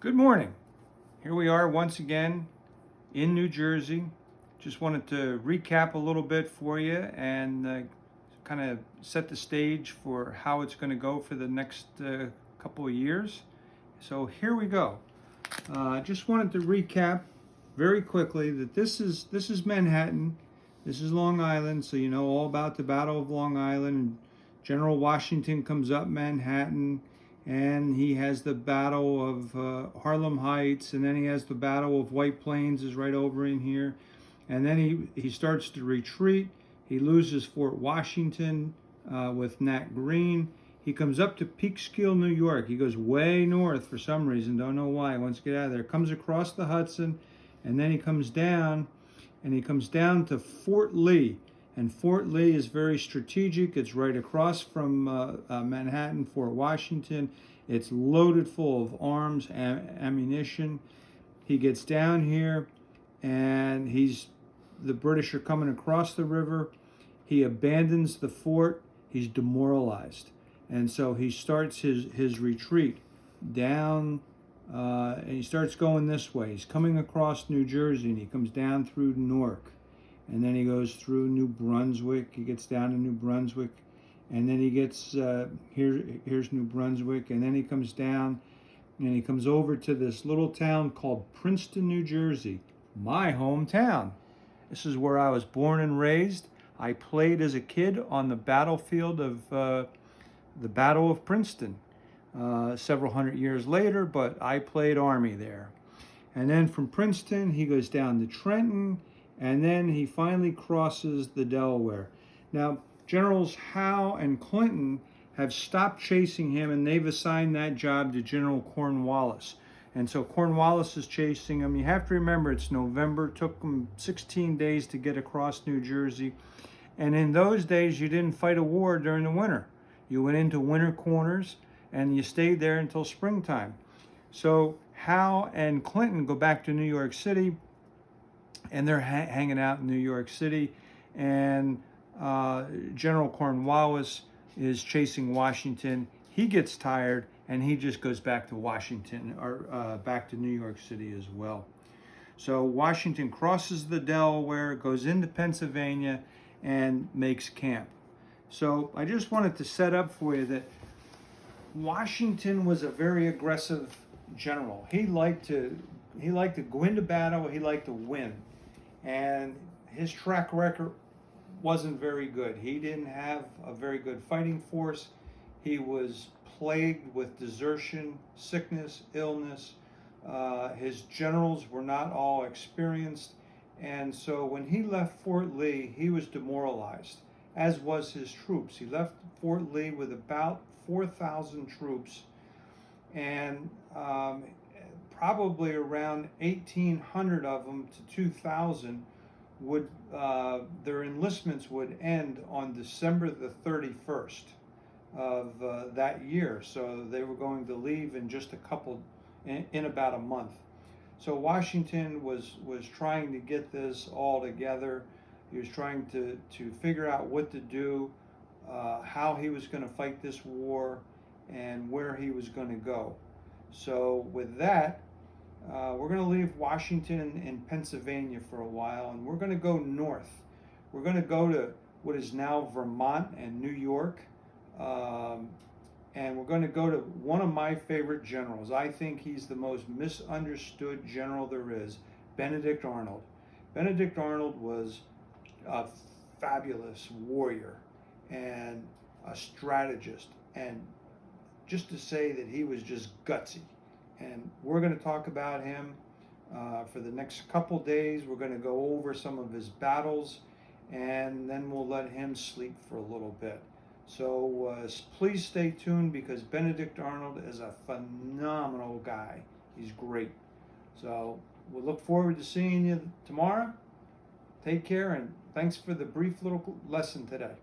Good morning. Here we are once again in New Jersey. Just wanted to recap a little bit for you and kind of set the stage for how it's going to go for the next couple of years. So here we go. Just wanted to recap very quickly that this is Manhattan. This is Long Island, so you know all about the Battle of Long Island. General Washington comes up Manhattan, and he has the Battle of Harlem Heights, and then he has the Battle of White Plains is right over in here, and then he starts to retreat. He loses Fort Washington with Nat Green. He comes up to Peekskill, New York. He goes way north for some reason, don't know why. He wants to get out of there. Comes across the Hudson, and then he comes down, to Fort Lee. And Fort Lee is very strategic. It's right across from Manhattan, Fort Washington. It's loaded full of arms and ammunition. He gets down here, and the British are coming across the river. He abandons the fort. He's demoralized. And so he starts his retreat down, and he starts going this way. He's coming across New Jersey, and he comes down through Newark. And then he goes through New Brunswick. He gets down to New Brunswick. And then he gets, here's New Brunswick. And then he comes down, and he comes over to this little town called Princeton, New Jersey, my hometown. This is where I was born and raised. I played as a kid on the battlefield of the Battle of Princeton several hundred years later, but I played Army there. And then from Princeton, he goes down to Trenton, and then he finally crosses the Delaware. Now, Generals Howe and Clinton have stopped chasing him, and they've assigned that job to General Cornwallis. And so Cornwallis is chasing him. You have to remember it's November. It took him 16 days to get across New Jersey. And in those days, you didn't fight a war during the winter. You went into winter corners, and you stayed there until springtime. So Howe and Clinton go back to New York City, and they're hanging out in New York City, and General Cornwallis is chasing Washington. He gets tired, and he just goes back to Washington, or back to New York City as well. So Washington crosses the Delaware, goes into Pennsylvania, and makes camp. So I just wanted to set up for you that Washington was a very aggressive general. He liked to go into battle. He liked to win. And his track record wasn't very good. He didn't have a very good fighting force. He was plagued with desertion, sickness, illness. His generals were not all experienced. And so when he left Fort Lee, he was demoralized, as was his troops. He left Fort Lee with about 4,000 troops, and probably around 1,800 of them to 2,000 would their enlistments would end on December the 31st of that year. So they were going to leave in just in about a month. So Washington was trying to get this all together. He was trying to figure out what to do, how he was going to fight this war, and where he was going to go. So with that, we're going to leave Washington in Pennsylvania for a while, and we're going to go north. We're going to go to what is now Vermont and New York, and we're going to go to one of my favorite generals. I think he's the most misunderstood general there is, Benedict Arnold. Benedict Arnold was a fabulous warrior and a strategist, and just to say that he was just gutsy. And we're going to talk about him for the next couple days. We're going to go over some of his battles, and then we'll let him sleep for a little bit. So please stay tuned, because Benedict Arnold is a phenomenal guy. He's great. So we'll look forward to seeing you tomorrow. Take care, and thanks for the brief little lesson today.